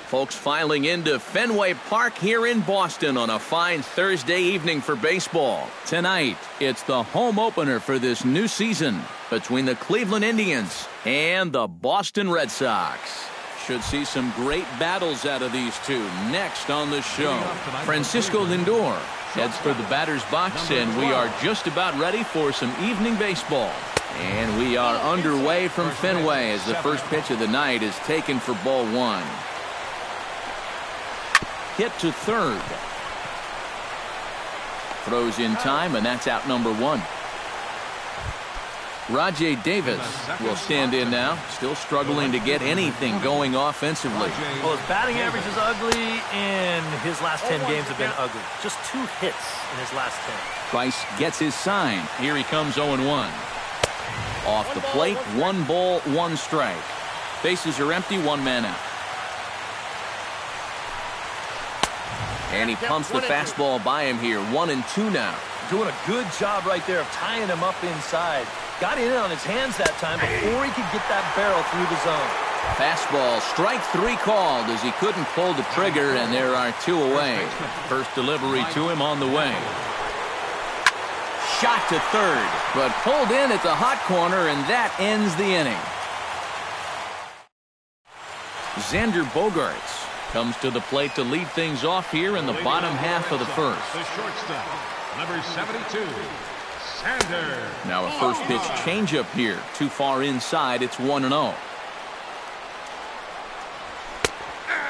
Folks filing into Fenway Park here in Boston on a fine Thursday evening for baseball. Tonight, it's the home opener for this new season between the Cleveland Indians and the Boston Red Sox. Should see some great battles out of these two next on the show. Francisco Lindor heads for the batter's box, and we are just about ready for some evening baseball. And we are underway from Fenway as the first pitch of the night is taken for ball one. Hit to third. Throws in time, and that's out number one. Rajai Davis will stand in now, still struggling to get anything going offensively. Well, his batting average is ugly, and his last 10 games have been ugly. Just 2 hits in his last 10. Price gets his sign. Here he comes 0-1. Off the plate, 1 ball, 1 strike. Bases are empty, 1 man out. And he pumps the fastball by him here. 1-2 now. Doing a good job right there of tying him up inside. Got in on his hands that time before he could get that barrel through the zone. Fastball, strike 3 called as he couldn't pull the trigger, and there are 2 away. First delivery to him on the way. Shot to third, but pulled in at the hot corner, and that ends the inning. Xander Bogaerts comes to the plate to lead things off here in the bottom half of the first. The shortstop, number 72, Xander. Now a first pitch changeup here. Too far inside. It's 1-0.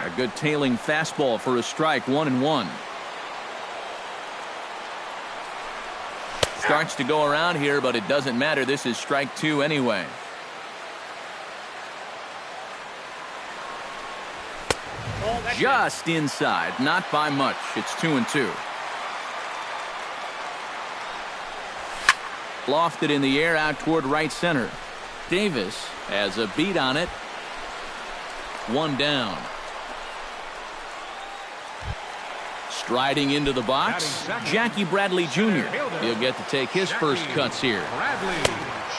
A good tailing fastball for a strike. 1-1. Starts to go around here, but it doesn't matter. This is strike 2 anyway. Just inside, not by much. It's 2-2. Lofted in the air out toward right center. Davis has a beat on it. 1 down. Striding into the box, Jackie Bradley Jr. He'll get to take his first cuts here.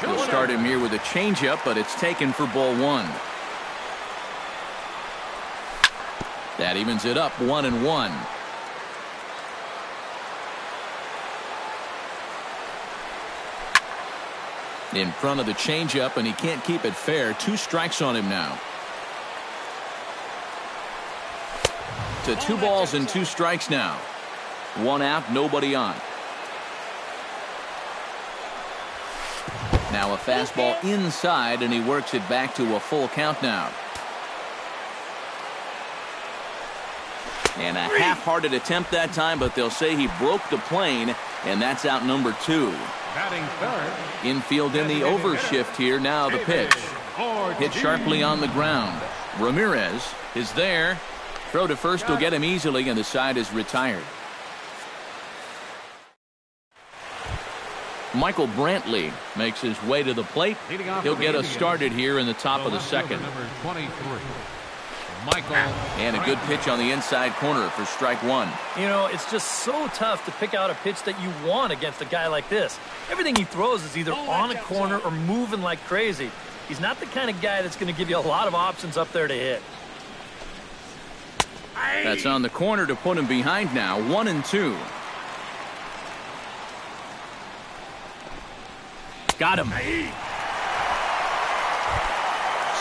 He'll start him here with a changeup, but it's taken for ball 1. That evens it up, 1-1. In front of the changeup, and he can't keep it fair. 2 strikes on him now. To 2 balls and 2 strikes now. 1 out, nobody on. Now a fastball inside, and he works it back to a full count now. And a half-hearted attempt that time, but they'll say he broke the plane, and that's out number 2. Batting third. Infield in the overshift here. Now the pitch. Hit sharply on the ground. Ramirez is there. Throw to first will get him easily, and the side is retired. Michael Brantley makes his way to the plate. He'll get us started here in the top of the second. Number 23. Michael. And a good pitch on the inside corner for strike 1. You know, it's just so tough to pick out a pitch that you want against a guy like this. Everything he throws is either on a corner or moving like crazy. He's not the kind of guy that's going to give you a lot of options up there to hit. That's on the corner to put him behind now. 1-2. Got him.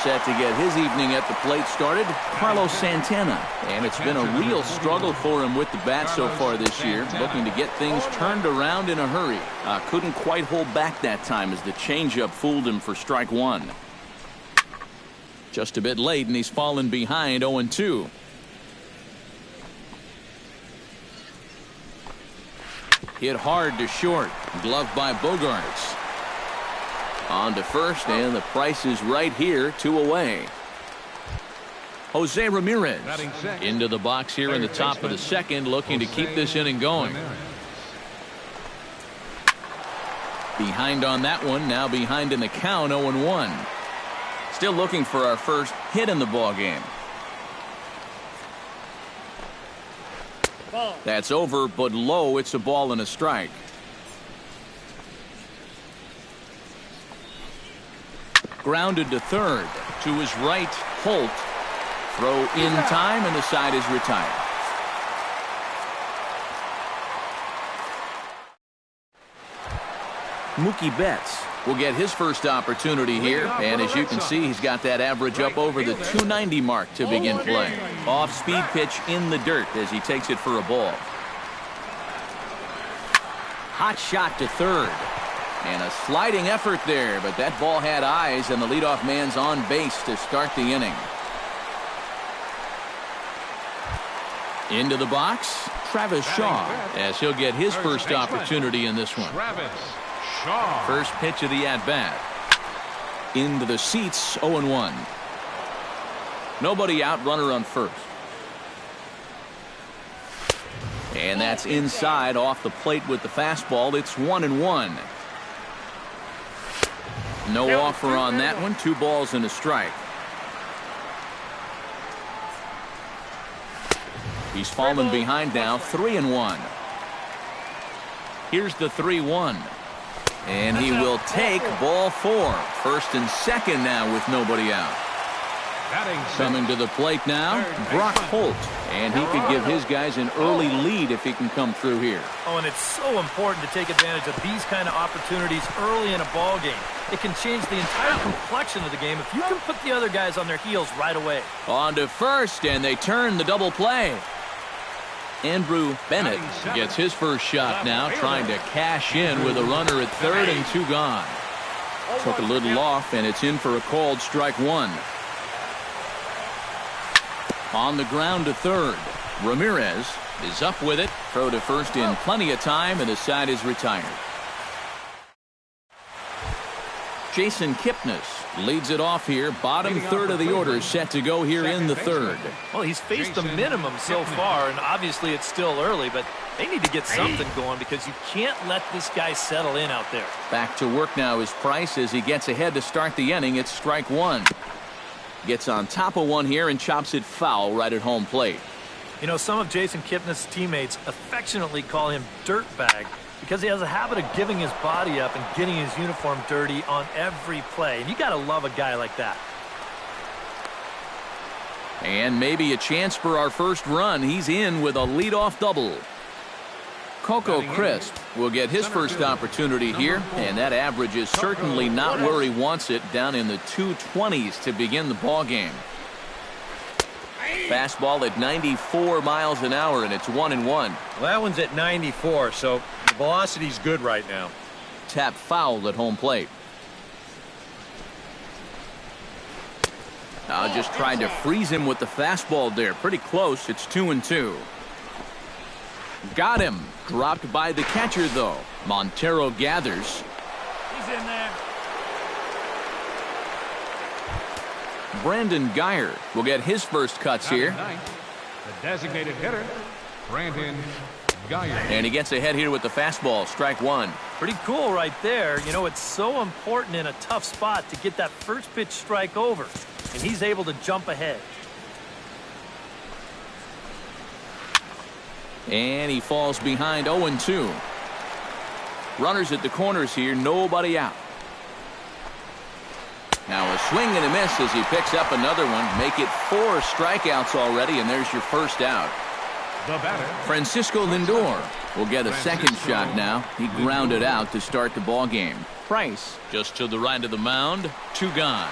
Set to get his evening at the plate started, Carlos Santana. And it's been a real struggle for him with the bat so far this year, looking to get things turned around in a hurry. Couldn't quite hold back that time as the changeup fooled him for strike 1. Just a bit late, and he's fallen behind 0-2. Hit hard to short. Gloved by Bogaerts. On to first, and the price is right here, 2 away. Jose Ramirez into the box here in the top of the second, looking to keep this inning going. Behind on that one, now behind in the count, 0-1. Still looking for our first hit in the ball game. That's over, but low. It's a ball and a strike. Grounded to third. To his right, Holt. Throw in time, and the side is retired. Mookie Betts will get his first opportunity here, and as you can see, he's got that average up over the 290 mark to begin play. Off-speed pitch in the dirt as he takes it for a ball. Hot shot to third. And a sliding effort there, but that ball had eyes, and the leadoff man's on base to start the inning. Into the box, Travis Shaw, as he'll get his first opportunity in this one. First pitch of the at-bat. Into the seats, 0-1. Nobody out, runner on first. And that's inside off the plate with the fastball. It's 1-1. No offer on that one. 2 balls and a strike. He's fallen behind now, 3-1. Here's the 3-1. And he will take ball 4. First and second now with nobody out. Coming to the plate now, Brock Holt. And he could give his guys an early lead if he can come through here. Oh, and it's so important to take advantage of these kind of opportunities early in a ball game. It can change the entire complexion of the game if you can put the other guys on their heels right away. On to first, and they turn the double play. Andrew Bennett gets his first shot now, trying to cash in with a runner at third and 2 gone. Took a little off, and it's in for a called strike 1. On the ground to third. Ramirez is up with it. Throw to first in plenty of time, and the side is retired. Jason Kipnis leads it off here. Bottom third of the order set to go here in the third. Well, he's faced the minimum so far, and obviously it's still early, but they need to get something going because you can't let this guy settle in out there. Back to work now is Price as he gets ahead to start the inning. It's strike 1. Gets on top of one here and chops it foul right at home plate. You know, some of Jason Kipnis' teammates affectionately call him Dirtbag because he has a habit of giving his body up and getting his uniform dirty on every play. And you got to love a guy like that. And maybe a chance for our first run. He's in with a leadoff double. Coco Crisp will get his first opportunity here, and that average is certainly not where he wants it, down in the 220s to begin the ball game. Fastball at 94 miles an hour, and it's 1-1. Well, that one's at 94, so the velocity's good right now. Tap foul at home plate. Now just trying to freeze him with the fastball there. Pretty close. It's 2-2. Got him. Dropped by the catcher, though. Montero gathers. He's in there. Brandon Geyer will get his first cuts here. The designated hitter, Brandon Geyer. And he gets ahead here with the fastball. Strike 1. Pretty cool right there. You know, it's so important in a tough spot to get that first pitch strike over. And he's able to jump ahead. And he falls behind 0-2. Runners at the corners here, nobody out. Now a swing and a miss as he picks up another one. Make it 4 strikeouts already, and there's your first out. The batter, Francisco Lindor will get a second shot now. He grounded out to start the ball game. Price just to the right of the mound. 2 gone.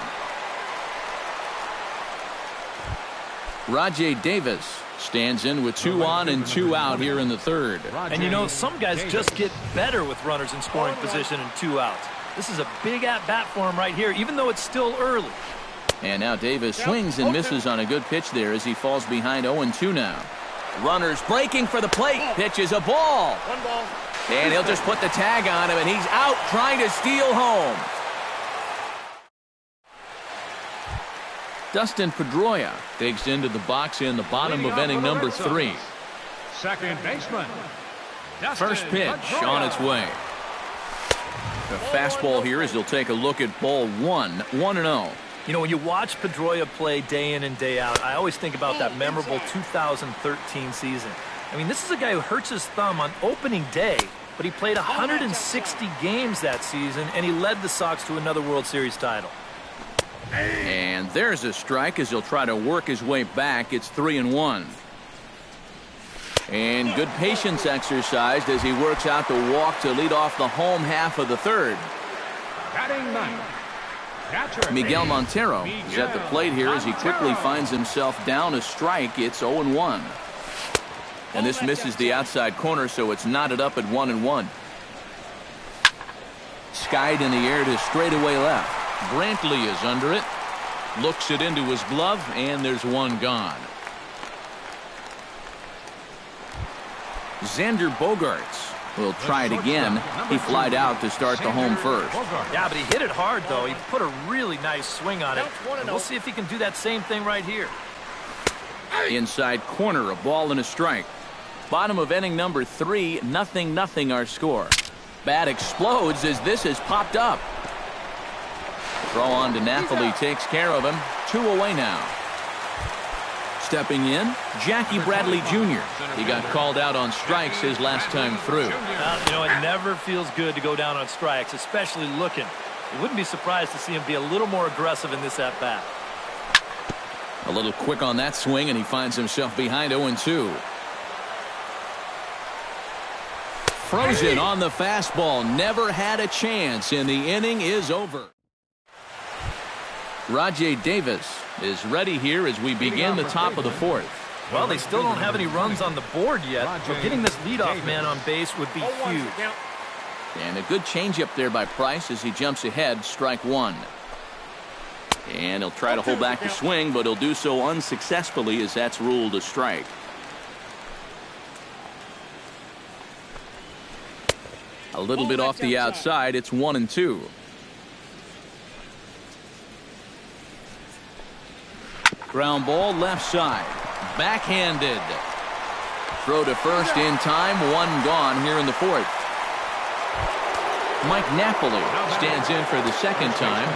Rajay Davis stands in with 2 on and 2 out here in the third. And you know, some guys just get better with runners in scoring position and 2 outs. This is a big at-bat for him right here, even though it's still early. And now Davis swings and misses on a good pitch there as he falls behind 0-2 now. Runners breaking for the plate. Pitch is a ball. 1 ball. And he'll just put the tag on him, and he's out trying to steal home. Dustin Pedroia digs into the box in the bottom of inning number 3. second baseman. Dustin First pitch Pedroia. on its way. The fastball here as he'll take a look at ball 1. 1-0. You know, when you watch Pedroia play day in and day out, I always think about that memorable 2013 season. I mean, this is a guy who hurts his thumb on opening day, but he played 160 games that season, and he led the Sox to another World Series title. And there's a strike as he'll try to work his way back. It's 3-1. And good patience exercised as he works out the walk to lead off the home half of the third. Batting ninth, catcher Miguel Montero is at the plate here as he quickly finds himself down a strike. It's 0-1. And this misses the outside corner, so it's knotted up at 1-1. Skied in the air to straightaway left. Brantley is under it. Looks it into his glove, and there's one gone. Xander Bogaerts will try it again. He flied out to start the home first. Yeah, but he hit it hard, though. He put a really nice swing on it. And we'll see if he can do that same thing right here. Inside corner, a ball and a strike. Bottom of inning number 3, 0-0 our score. Bat explodes as this has popped up. Throw on to Napoli takes care of him. 2 away now. Stepping in, Jackie Bradley Jr. He got called out on strikes his last time through. You know, it never feels good to go down on strikes, especially looking. You wouldn't be surprised to see him be a little more aggressive in this at-bat. A little quick on that swing, and he finds himself behind 0-2. Frozen on the fastball. Never had a chance, and the inning is over. Rajay Davis is ready here as we begin the top of the fourth. Well, they still don't have any runs on the board yet, but getting this leadoff man on base would be huge. And a good changeup there by Price as he jumps ahead, strike one. And he'll try to hold back the swing, but he'll do so unsuccessfully as that's ruled a strike. A little bit off the outside, it's 1-2. Ground ball left side. Backhanded. Throw to first in time. One gone here in the fourth. Mike Napoli stands in for the second time.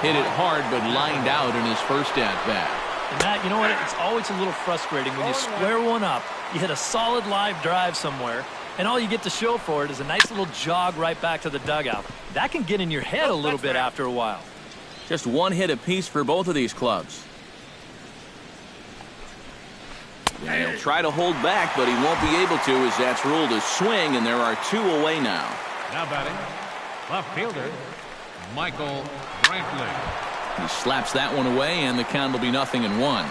Hit it hard but lined out in his first at-bat. And Matt, you know what? It's always a little frustrating when you square one up. You hit a solid live drive somewhere, and all you get to show for it is a nice little jog right back to the dugout. That can get in your head a little bit after a while. Just one hit apiece for both of these clubs. And he'll try to hold back, but he won't be able to as that's ruled a swing, and there are 2 away now. Now batting, left fielder, Michael Brantley. He slaps that one away, and the count will be 0-1.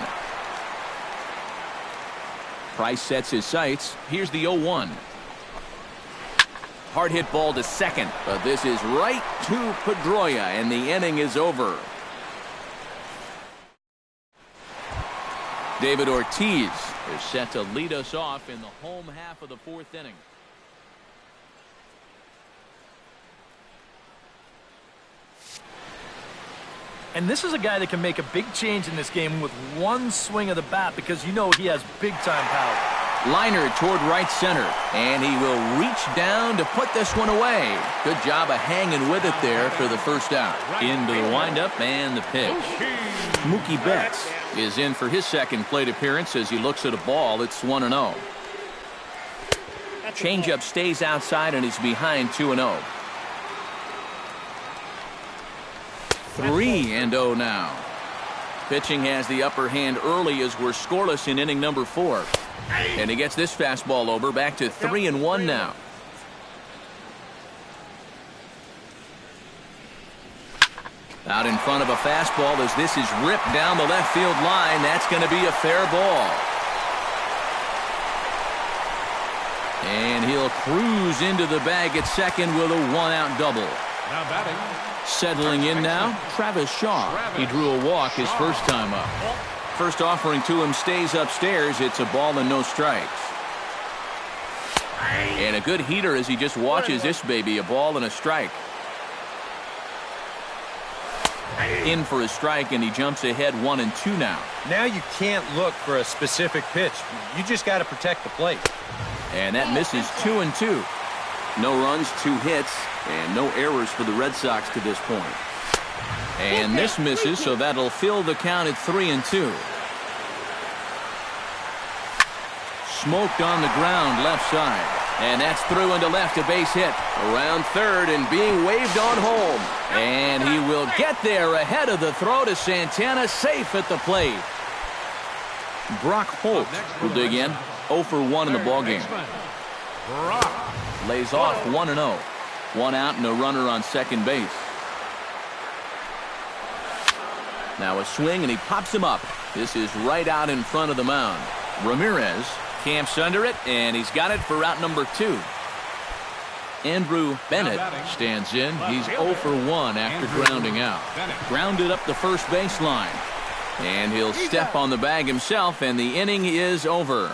Price sets his sights. Here's the 0-1. Hard hit ball to second, but this is right to Pedroia, and the inning is over. David Ortiz is set to lead us off in the home half of the fourth inning. And this is a guy that can make a big change in this game with one swing of the bat because you know he has big-time power. Liner toward right center, and he will reach down to put this one away. Good job of hanging with it there for the first out. Into the windup and the pitch. Mookie Betts is in for his second plate appearance as he looks at a ball. It's 1-0. Changeup stays outside, and he's behind 2-0. 3-0 now. Pitching has the upper hand early as we're scoreless in inning number 4. And he gets this fastball over, back to 3-1 now. Out in front of a fastball as this is ripped down the left field line. That's going to be a fair ball. And he'll cruise into the bag at second with a one-out double. Now batting. Settling in now, Travis Shaw. He drew a walk his first time up. First offering to him stays upstairs. It's a ball and no strikes. And a good heater as he just watches this baby. A ball and a strike. In for a strike, and he jumps ahead 1-2 now. Now you can't look for a specific pitch. You just got to protect the plate. And that misses 2-2. No runs, 2 hits, and no errors for the Red Sox to this point. And this misses, so that'll fill the count at 3-2. Smoked on the ground left side. And that's through into left, a base hit. Around third and being waved on home. And he will get there ahead of the throw to Santana, safe at the plate. Brock Holt will dig in. 0 for 1 in the ballgame. Lays off 1-0. 1 out and a runner on second base. Now a swing and he pops him up. This is right out in front of the mound. Ramirez camps under it and he's got it for out number 2. Andrew Bennett stands in. He's 0 for 1 after grounding out. Grounded up the first baseline. And he'll step on the bag himself and the inning is over.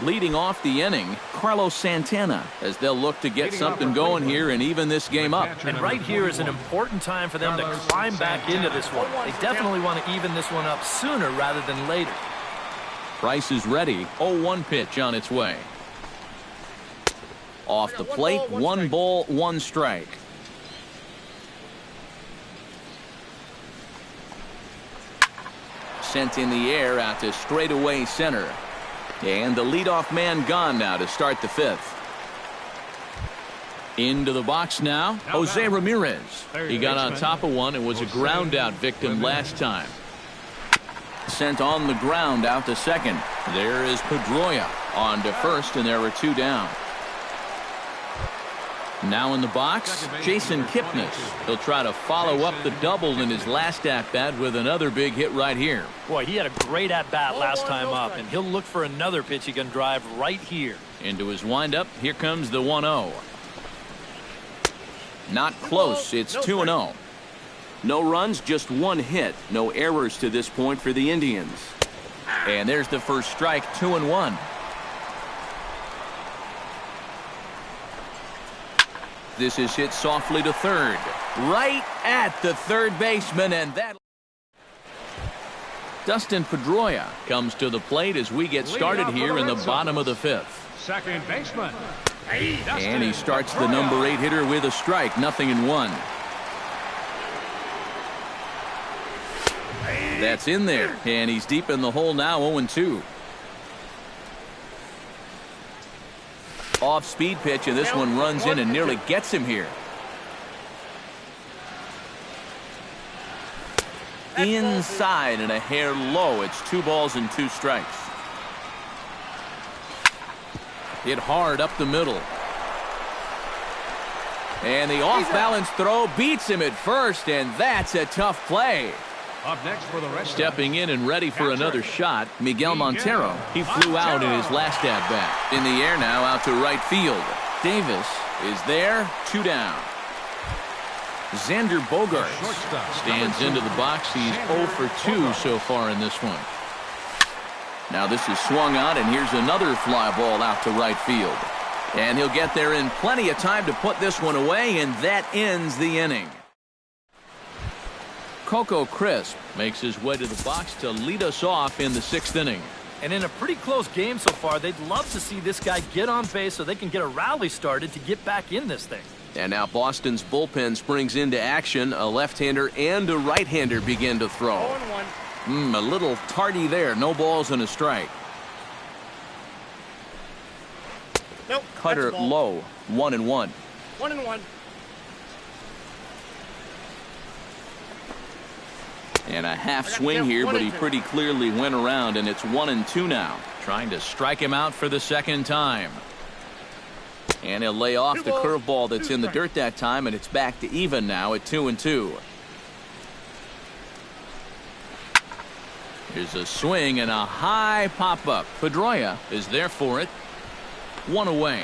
Leading off the inning, Carlos Santana, as they'll look to get something going here and even this game up. And right here is an important time for them to climb back into this one. They definitely want to even this one up sooner rather than later. Price is ready. 0-1 pitch on its way. Off the plate, 1 ball, 1 strike. Sent in the air out to straightaway center. And the leadoff man gone now to start the 5th. Into the box now, Jose Ramirez. He got on top of one and was a ground out victim last time. Sent on the ground out to second. There is Pedroia on to first, and there are 2 down. Now in the box, Jason Kipnis. He'll try to follow up the double in his last at-bat with another big hit right here. Boy, he had a great at-bat last time up, and he'll look for another pitch he can drive right here. Into his windup, here comes the 1-0. Not close, it's 2-0. No runs, just 1 hit. No errors to this point for the Indians. And there's the first strike, 2-1. This is hit softly to third. Right at the third baseman, and that... Dustin Pedroia comes to the plate as we get started here in the bottom of the 5th. Second baseman. And he starts the number 8 hitter with a strike, 0-1. That's in there, and he's deep in the hole now, 0-2. Off-speed pitch, and this one runs in and nearly gets him here. Inside and a hair low. It's 2 balls and 2 strikes. Hit hard up the middle. And the off-balance throw beats him at first, and that's a tough play. Up next for the rest. Stepping in and ready for another shot, Miguel Montero. He flew out in his last at-bat. In the air now, out to right field. Davis is there, 2 down. Xander Bogaerts stands into the box. He's 0 for 2 so far in this one. Now this is swung on, and here's another fly ball out to right field. And he'll get there in plenty of time to put this one away, and that ends the inning. Coco Crisp makes his way to the box to lead us off in the 6th inning. And in a pretty close game so far, they'd love to see this guy get on base so they can get a rally started to get back in this thing. And now Boston's bullpen springs into action. A left-hander and a right-hander begin to throw. A little tardy there. No balls and a strike. Nope. Cutter low. 1-1. 1-1. And a half swing here, but he pretty clearly went around, and it's 1-2 now. Trying to strike him out for the second time. And he'll lay off the curveball that's in the dirt that time, and it's back to even now at 2-2. Here's a swing and a high pop-up. Pedroia is there for it. 1 away.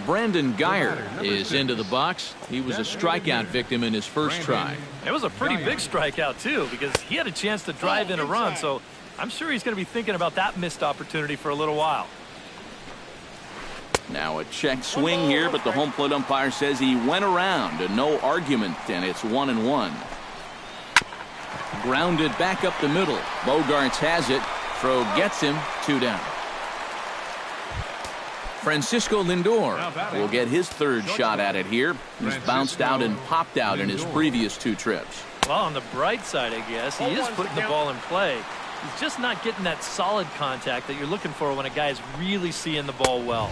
Brandon Geyer is into the box. He was a strikeout victim in his first try. It was a pretty big strikeout, too, because he had a chance to drive in a run, so I'm sure he's going to be thinking about that missed opportunity for a little while. Now a check swing here, but the home plate umpire says he went around, and no argument, and it's 1-1. Grounded back up the middle. Bogaerts has it. Throw gets him. 2 down. Francisco Lindor will get his 3rd shot at it here. He's bounced out and popped out in his previous 2 trips. Well, on the bright side, I guess, he is putting the ball in play. He's just not getting that solid contact that you're looking for when a guy is really seeing the ball well.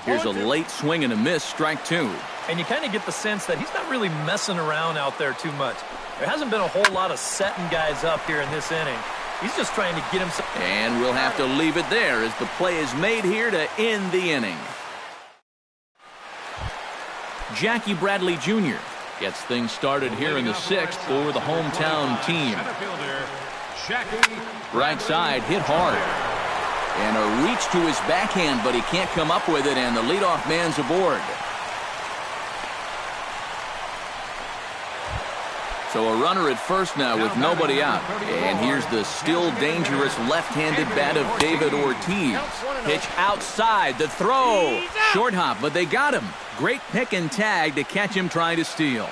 Here's a late swing and a miss, strike two. And you kind of get the sense that he's not really messing around out there too much. There hasn't been a whole lot of setting guys up here in this inning. He's just trying to get himself. And we'll have to leave it there as the play is made here to end the inning. Jackie Bradley Jr. gets things started here in the sixth for the hometown team. Right side hit hard. And a reach to his backhand, but he can't come up with it, and the leadoff man's aboard. So a runner at first now with nobody out. And here's the still dangerous left-handed bat of David Ortiz. Pitch outside, the throw. Short hop, but they got him. Great pick and tag to catch him trying to steal.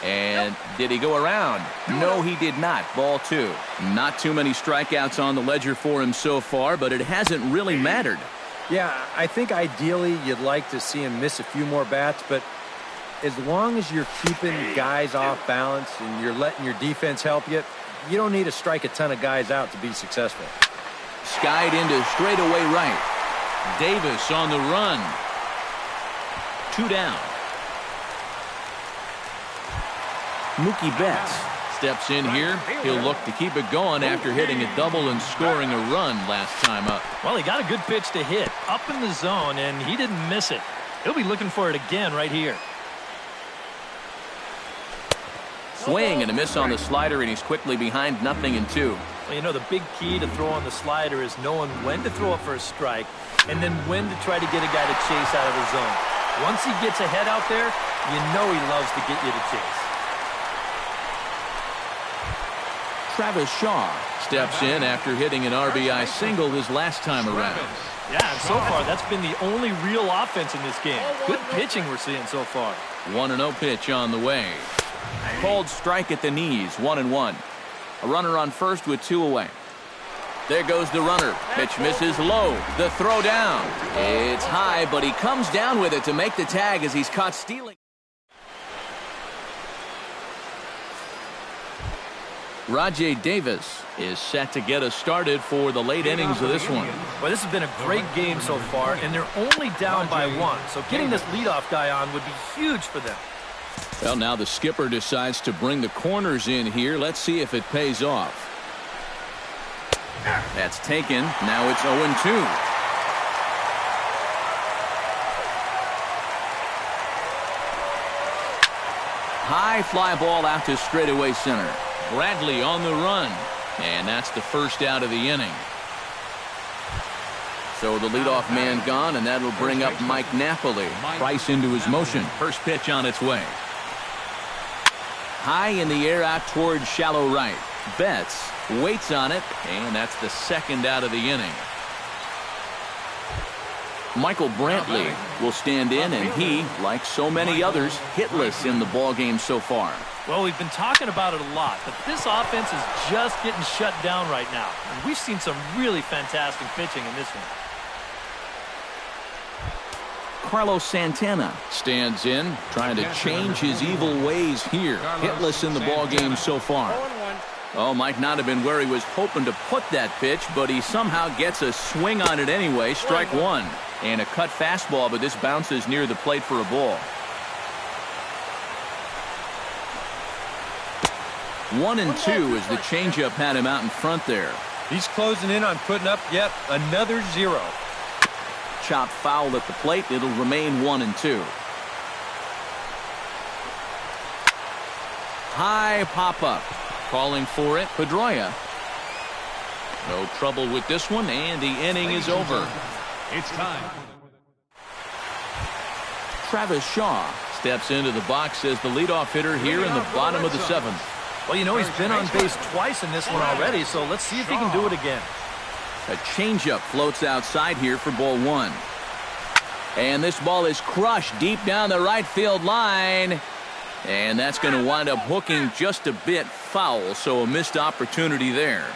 And did he go around? No, he did not. Ball two. Not too many strikeouts on the ledger for him so far, but it hasn't really mattered. Yeah, I think ideally you'd like to see him miss a few more bats, but as long as you're keeping guys off balance and you're letting your defense help you, you don't need to strike a ton of guys out to be successful. Skied into straightaway right. Davis on the run. Two down. Mookie Betts steps in here. He'll look to keep it going after hitting a double and scoring a run last time up. Well, he got a good pitch to hit up in the zone, and he didn't miss it. He'll be looking for it again right here. Swing and a miss on the slider, and he's quickly behind 0-2. Well, you know, the big key to throwing the slider is knowing when to throw it for a strike and then when to try to get a guy to chase out of the zone. Once he gets ahead out there, you know he loves to get you to chase. Travis Shaw steps in after hitting an RBI single his last time around. Yeah, and so far that's been the only real offense in this game. Good pitching we're seeing so far. 1-0 pitch on the way. Called strike at the knees, 1-1. A runner on first with two away. There goes the runner. Pitch misses low. The throw down. It's high, but he comes down with it to make the tag as he's caught stealing. Rajai Davis is set to get us started for the late innings of this one. Well, this has been a great game so far, and they're only down by one. So getting this leadoff guy on would be huge for them. Well, now the skipper decides to bring the corners in here. Let's see if it pays off. That's taken. Now it's 0-2. High fly ball out to straightaway center. Bradley on the run. And that's the first out of the inning. So the leadoff man gone, and that'll bring up Mike Napoli. Price into his motion. First pitch on its way. High in the air out towards shallow right. Betts waits on it, and that's the second out of the inning. Michael Brantley will stand in, and he, like so many others, hitless in the ballgame so far. Well, we've been talking about it a lot, but this offense is just getting shut down right now. And we've seen some really fantastic pitching in this one. Carlos Santana stands in, trying to change his evil ways here. Hitless in the ballgame so far. Oh, might not have been where he was hoping to put that pitch, but he somehow gets a swing on it anyway. Strike one. And a cut fastball, but this bounces near the plate for a ball. 1-2 as the changeup had him out in front there. He's closing in on putting up yet another zero. Chopped foul at the plate. It'll remain 1-2. High pop-up. Calling for it, Pedroia. No trouble with this one, and the inning is over. It's time. Travis Shaw steps into the box as the leadoff hitter here in the bottom of the seventh. Well, you know, he's been on base twice in this one already, so let's see if he can do it again. A changeup floats outside here for ball one. And this ball is crushed deep down the right field line. And that's going to wind up hooking just a bit foul, so a missed opportunity there.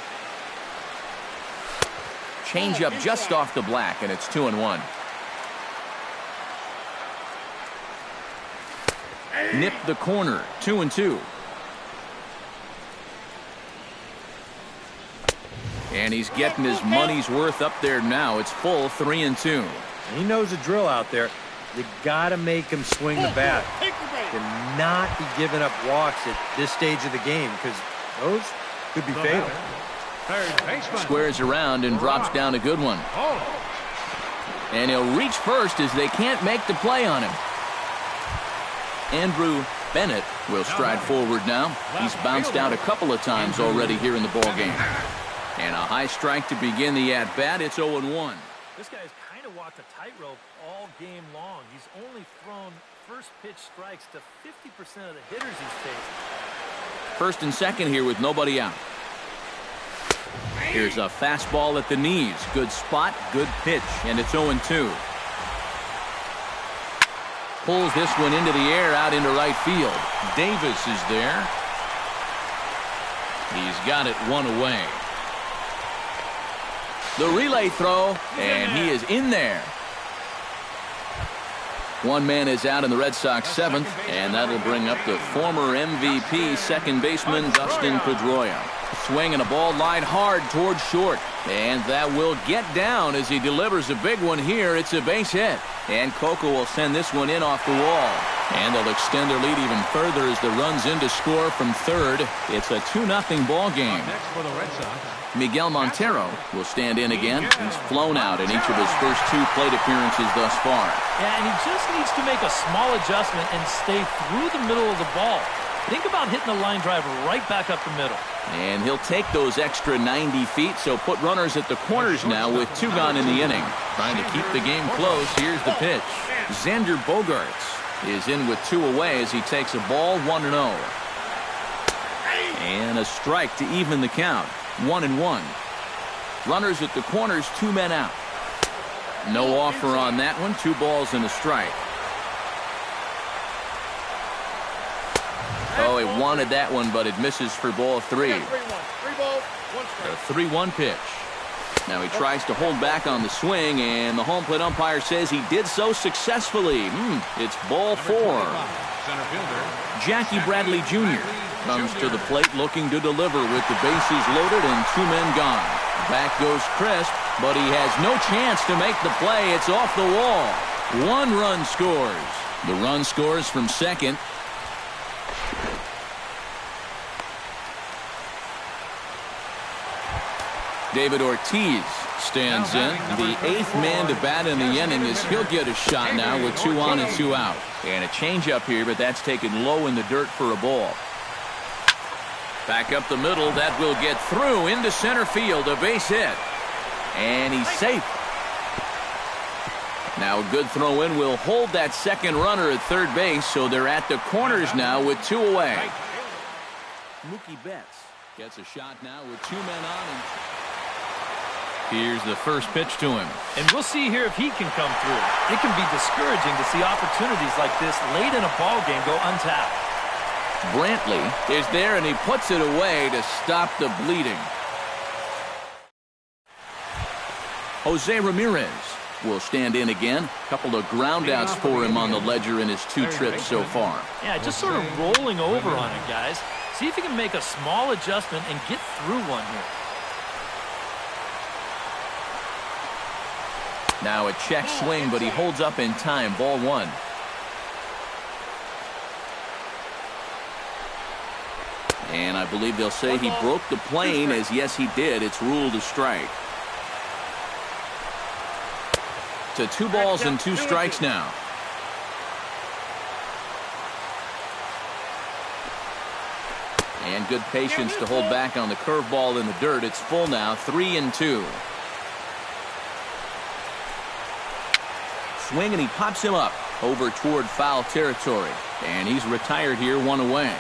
Changeup just off the black, and it's 2-1. nipped the corner. 2-2. And he's getting his money's worth up there now. It's full 3-2. He knows the drill out there. You got to make him swing the bat. To not be giving up walks at this stage of the game, because those could be fatal. Third baseman. Squares around and drops down a good one. And he'll reach first as they can't make the play on him. Andrew Bennett will stride forward now. He's bounced out a couple of times already here in the ballgame. And a high strike to begin the at-bat. It's 0-1. This guy's kind of walked a tightrope all game long. He's only thrown first pitch strikes to 50% of the hitters he's faced. First and second here with nobody out. Here's a fastball at the knees. Good spot, good pitch, and it's 0-2. Pulls this one into the air out into right field. Davis is there. He's got it one away. The relay throw, and he is in there. One man is out in the Red Sox seventh, and that'll bring up the former MVP second baseman Dustin Pedroia. Swinging a ball line hard towards short, and that will get down as he delivers a big one here. It's a base hit, and Coco will send this one in off the wall. And they'll extend their lead even further as the runs in to score from third. It's a 2-0 ball game. Next for the Red Sox. Miguel Montero will stand in again. He's flown out in each of his first 2 plate appearances thus far. Yeah, and he just needs to make a small adjustment and stay through the middle of the ball. Think about hitting the line drive right back up the middle. And he'll take those extra 90 feet, so put runners at the corners now with 2 gone in the inning. Trying to keep the game close. Here's the pitch. Xander Bogaerts is in with 2 away as he takes a ball 1-0. And a strike to even the count. 1-1. Runners at the corners, 2 men out. No offer on that one. 2 balls and a strike. Oh, he wanted that one, but it misses for ball 3. The 3-1 pitch. Now he tries to hold back on the swing, and the home plate umpire says he did so successfully. It's ball 4. Center fielder. Jackie Bradley Jr. comes to the plate looking to deliver with the bases loaded and 2 men gone. Back goes Crisp, but he has no chance to make the play. It's off the wall. 1 run scores. The run scores from second. David Ortiz stands in. The 8th man to bat in the inning as he'll get a shot now with 2 on and 2 out. And a changeup here, but that's taken low in the dirt for a ball. Back up the middle. That will get through into center field. A base hit. And he's safe. Now a good throw in will hold that second runner at third base, so they're at the corners now with 2 away. Mookie Betts gets a shot now with 2 men on. Here's the first pitch to him. And we'll see here if he can come through. It can be discouraging to see opportunities like this late in a ball game go untapped. Brantley is there, and he puts it away to stop the bleeding. Jose Ramirez will stand in again. A couple of groundouts for him on the ledger in his 2 trips so far. Yeah, just sort of rolling over on it, guys. See if he can make a small adjustment and get through one here. Now a check swing, but he holds up in time. Ball 1. And I believe they'll say he broke the plane, as yes he did. It's ruled a strike. To 2 balls and 2 strikes now. And good patience to hold back on the curveball in the dirt. It's full now. 3-2. Swing, and he pops him up over toward foul territory. And he's retired here, 1 away.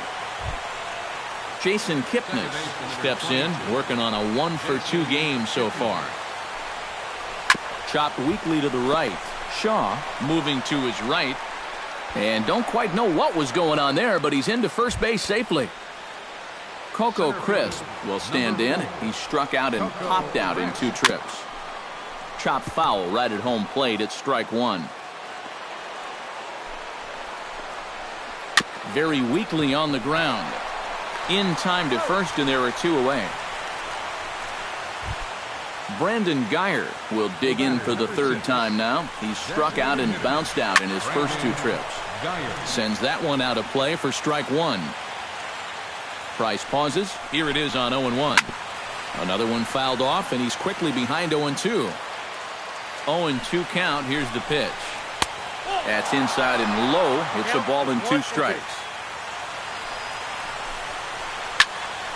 Jason Kipnis steps in, working on a 1-for-2 game so far. Chopped weakly to the right. Shaw moving to his right. And don't quite know what was going on there, but he's into first base safely. Coco Crisp will stand in. He struck out and popped out in 2 trips. Chopped foul right at home plate. It's strike 1. very weakly on the ground. In time to first, and there are 2 away. Brandon Geyer will dig in for the 3rd time now. He's struck out and bounced out in his first 2 trips. Sends that one out of play for strike 1. Price pauses. Here it is on 0-1. Another one fouled off, and he's quickly behind 0-2. 0-2 count. Here's the pitch. That's inside and low. It's a ball and 2 strikes.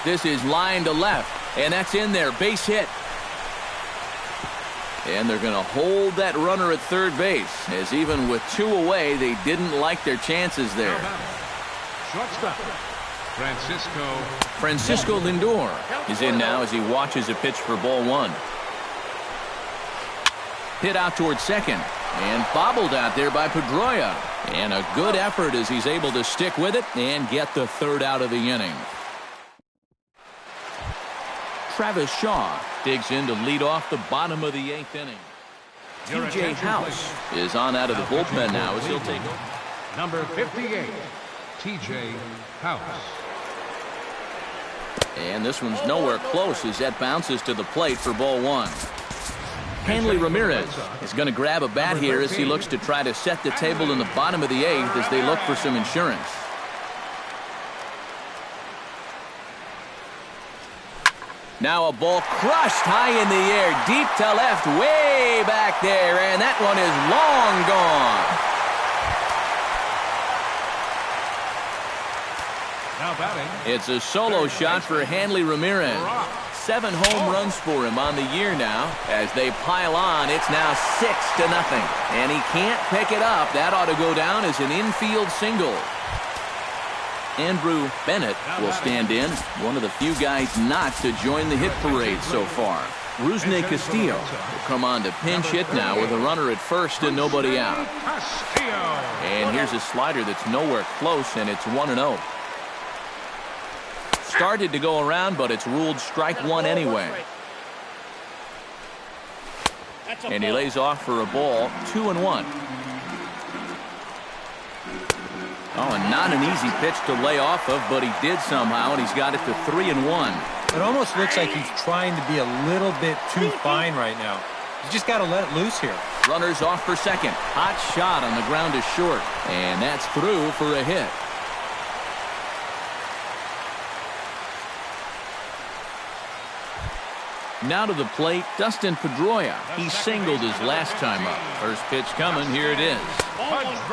This is line to left, and that's in there. Base hit. And they're going to hold that runner at third base, as even with 2 away, they didn't like their chances there. Shortstop, Francisco Lindor is in now as he watches a pitch for ball 1. Hit out towards second, and bobbled out there by Pedroia. And a good effort as he's able to stick with it and get the 3rd out of the inning. Travis Shaw digs in to lead off the bottom of the 8th inning. TJ House is on out of the bullpen now as he'll take over. number 58, TJ House. And this one's nowhere close as that bounces to the plate for ball 1. Hanley Ramirez is going to grab a bat here as he looks to try to set the table in the bottom of the 8th as they look for some insurance. Now a ball crushed high in the air, deep to left, way back there, and that one is long gone. Now batting. It's a solo shot for Hanley Ramirez. 7 home runs for him on the year now. As they pile on, it's now 6-0. And he can't pick it up. That ought to go down as an infield single. Andrew Bennett will stand in, one of the few guys not to join the hit parade so far. Rusney Castillo will come on to pinch hit now with a runner at first and nobody out. And here's a slider that's nowhere close, and it's 1-0. Started to go around, but it's ruled strike 1 anyway. And he lays off for a ball, 2-1. Oh, and not an easy pitch to lay off of, but he did somehow, and he's got it to 3-1. It almost looks like he's trying to be a little bit too fine right now. He's just got to let it loose here. Runners off for second. Hot shot on the ground is short, and that's through for a hit. Now to the plate, Dustin Pedroia. He singled his last time up. First pitch coming, here it is.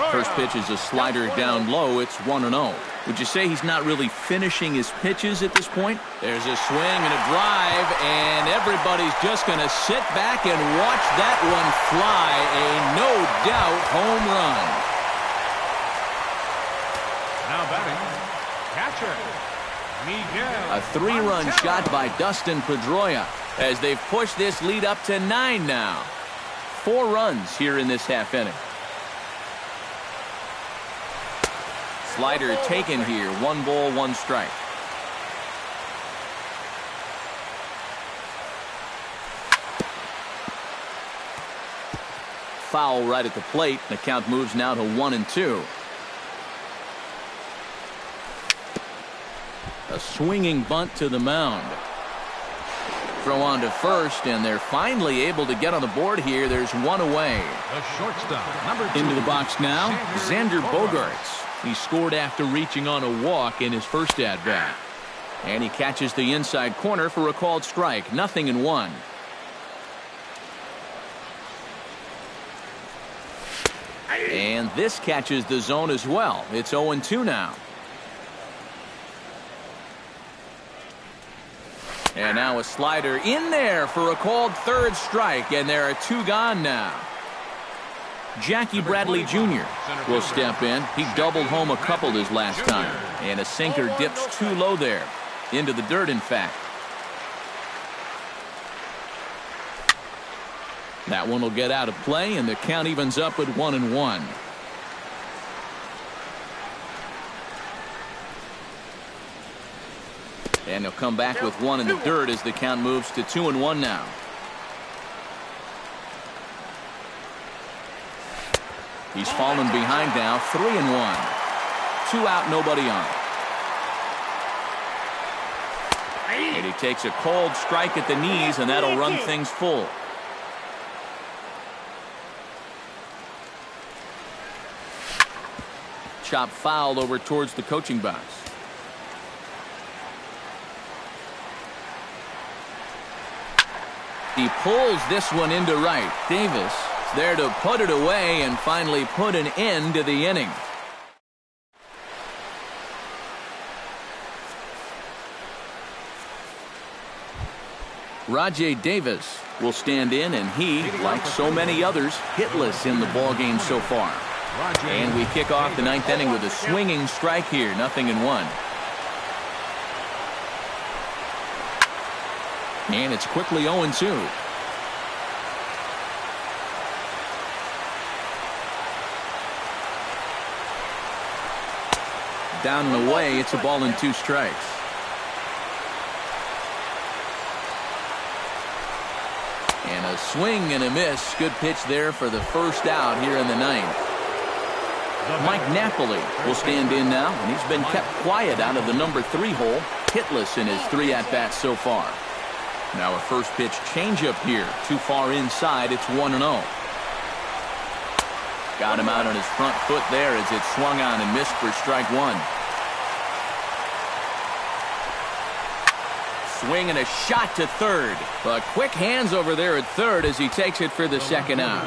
First pitch is a slider down low. It's 1-0. Would you say he's not really finishing his pitches at this point? There's a swing and a drive, and everybody's just going to sit back and watch that one fly. A no-doubt home run. Now batting, catcher, Miguel. A 3-run shot by Dustin Pedroia as they've pushed this lead up to 9 now. 4 runs here in this half inning. Slider taken here. 1 ball, 1 strike. Foul right at the plate. The count moves now to 1-2. A swinging bunt to the mound. Throw on to first, and they're finally able to get on the board here. There's 1 away. The shortstop, number 2. Into the box now, Xander Bogaerts. He scored after reaching on a walk in his first at-bat. And he catches the inside corner for a called strike. 0-1. And this catches the zone as well. It's 0-2 now. And now a slider in there for a called third strike, and there are 2 gone now. Jackie Bradley Jr. will step in. He doubled home a couple his last time, and a sinker dips too low there. Into the dirt, in fact. That one will get out of play, and the count evens up at 1-1. And he'll come back with 1 in the dirt as the count moves to 2-1 now. He's fallen behind now, 3-1. 2 out, nobody on. And he takes a cold strike at the knees, and that'll run things full. Chop foul over towards the coaching box. He pulls this one into right. Davis is there to put it away and finally put an end to the inning. Rajay Davis will stand in, and he, like so many others, hitless in the ballgame so far. And we kick off the 9th inning with a swinging strike here, 0-1. And it's quickly 0-2. Down and away, it's a ball and 2 strikes. And a swing and a miss. Good pitch there for the first out here in the 9th. Mike Napoli will stand in now, and he's been kept quiet out of the number 3 hole, hitless in his 3 at-bats so far. Now a first pitch changeup here, too far inside, it's 1-0. Got him out on his front foot there as it swung on and missed for strike 1. Swing and a shot to third. But quick hands over there at third as he takes it for the second out.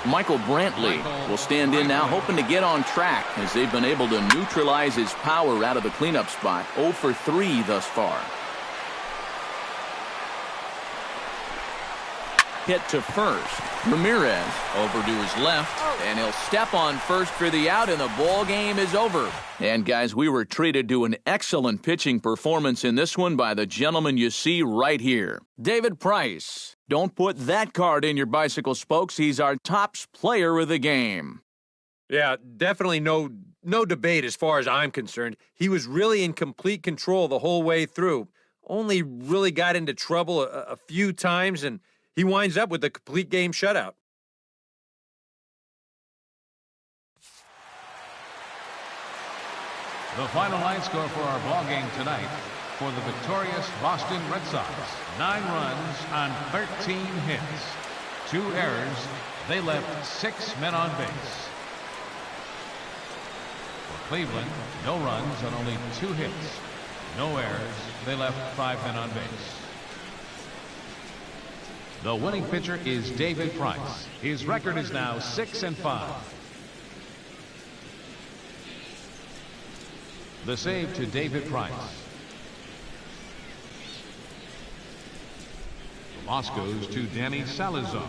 Michael Brantley will stand in now, hoping to get on track as they've been able to neutralize his power out of the cleanup spot. 0 for 3 thus far. Hit to first. Ramirez over to his left, and he'll step on first for the out, and the ball game is over. And guys, we were treated to an excellent pitching performance in this one by the gentleman you see right here, David Price. Don't put that card in your bicycle spokes. He's our tops player of the game. Yeah, definitely no debate as far as I'm concerned. He was really in complete control the whole way through. Only really got into trouble a few times, and he winds up with a complete game shutout. The final line score for our ball game tonight: for the victorious Boston Red Sox, 9 runs on 13 hits. 2 errors. They left 6 men on base. For Cleveland, no runs on only 2 hits. No errors. They left 5 men on base. The winning pitcher is David Price. His record is now 6-5. The save to David Price. The loss goes to Danny Salazar.